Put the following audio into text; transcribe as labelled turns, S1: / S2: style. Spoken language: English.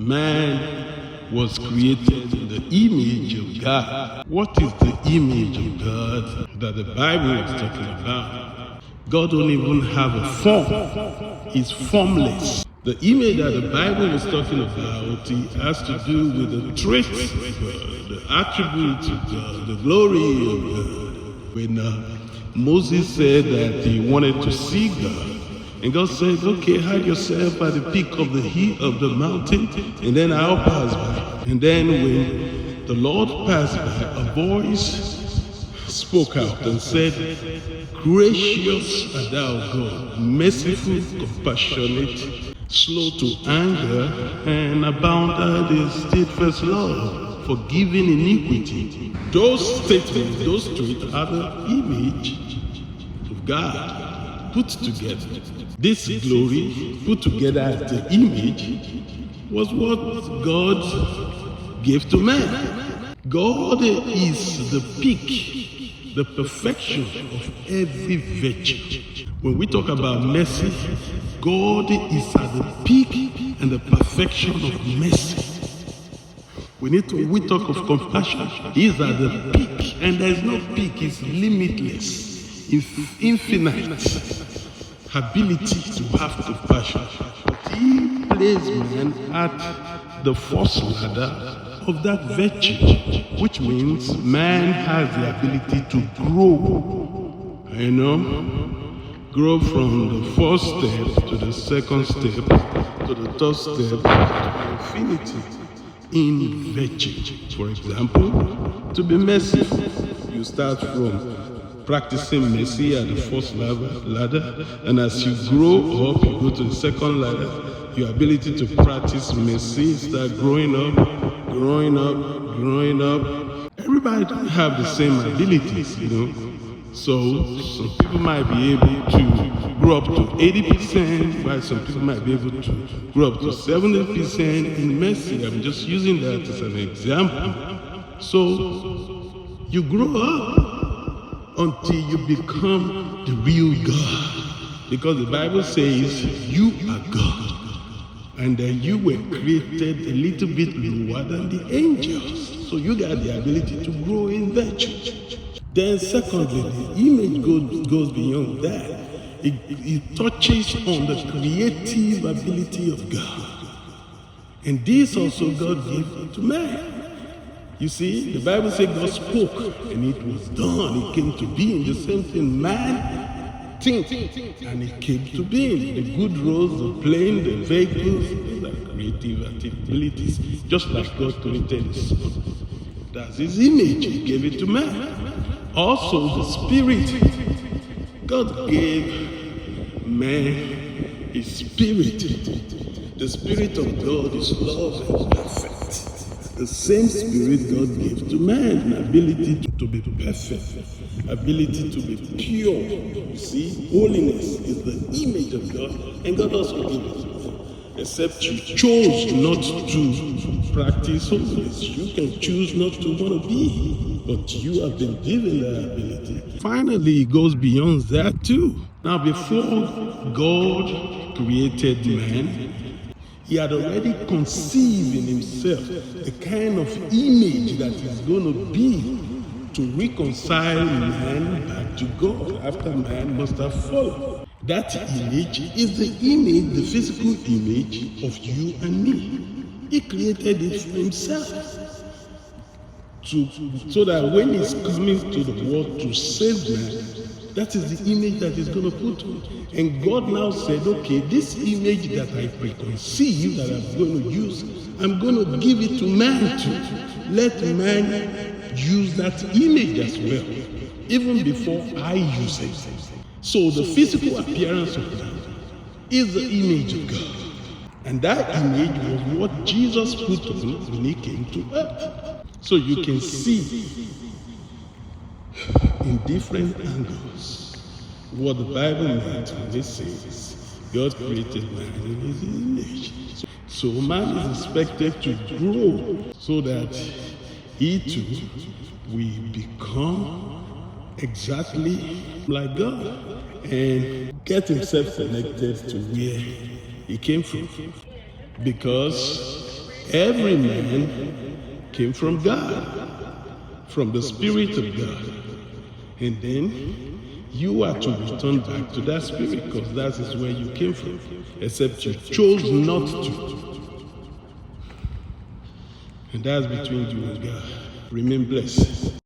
S1: Man was created in the image of God. What is the image of God that the Bible is talking about? God don't even have a form. He's formless. The image that the Bible is talking about, it has to do with the traits of God, the attributes of God, the glory of God. When Moses said that he wanted to see God, and God said, okay, hide yourself at the peak of the hill of the mountain, and then I'll pass by. And then when the Lord passed by, a voice spoke out and said, gracious art thou God, merciful, compassionate, slow to anger, and abounded in steadfast love, forgiving iniquity. Those statements, those traits are the image of God put together. This glory put together as the image was what God gave to man. God is the peak, the perfection of every virtue. When we talk about mercy, God is at the peak and the perfection of mercy. We talk of compassion. He is at the peak, and there is no peak. It's limitless, infinite ability to have compassion. He placed man at the first ladder of that virtue, which means man has the ability to grow. Grow from the first step to the second step to the third step to infinity in virtue. For example, to be merciful, you start from practicing mercy at the first ladder, and as you grow up, you go to the second ladder. Your ability to practice mercy start growing up. Everybody don't have the same abilities, So some people might be able to grow up to 80%, while some people might be able to grow up to 70% in mercy. I'm just using that as an example. So you grow up until you become the real God. Because the Bible says you are God. And then you were created a little bit lower than the angels. So you got the ability to grow in virtue. Then secondly, the image goes beyond that. It touches on the creative ability of God. And this also God gave to man. You see, the Bible says God spoke and it was done. It came to being. The same thing, man think and it came to being. The good roads, the plane, the vehicles, like creative abilities, just like God created his son. That's his image. He gave it to man. Also, the spirit. God gave man his spirit. The spirit of God is love and perfect. The same spirit God gave to man, an ability to be perfect, ability to be pure. You see, holiness is the image of God, and God also gave it. Except you chose not to practice holiness. You can choose not to want to be, but you have been given that ability. Finally, it goes beyond that too. Now, before God created man, he had already conceived in himself the kind of image that is going to be to reconcile man back to God after man must have fallen. That image is the image, the physical image of you and me. He created it for himself. So that when he's coming to the world to save man, that is the image that he's going to put on. And God now said, okay, this image that I preconceive, that I'm going to use, I'm going to give it to man too. Let man use that image as well, even before I use it. So the physical appearance of man is the image of God. And that image was what Jesus put on when he came to earth. So you can see in different angles what the Bible means when it says God created man in his image. So man is expected to grow so that he too will become exactly like God and get himself connected to where he came from. Because every man came from God, from the Spirit of God. And then you are to return back to that Spirit, because that is where you came from, except you chose not to. And that's between you and God. Remain blessed.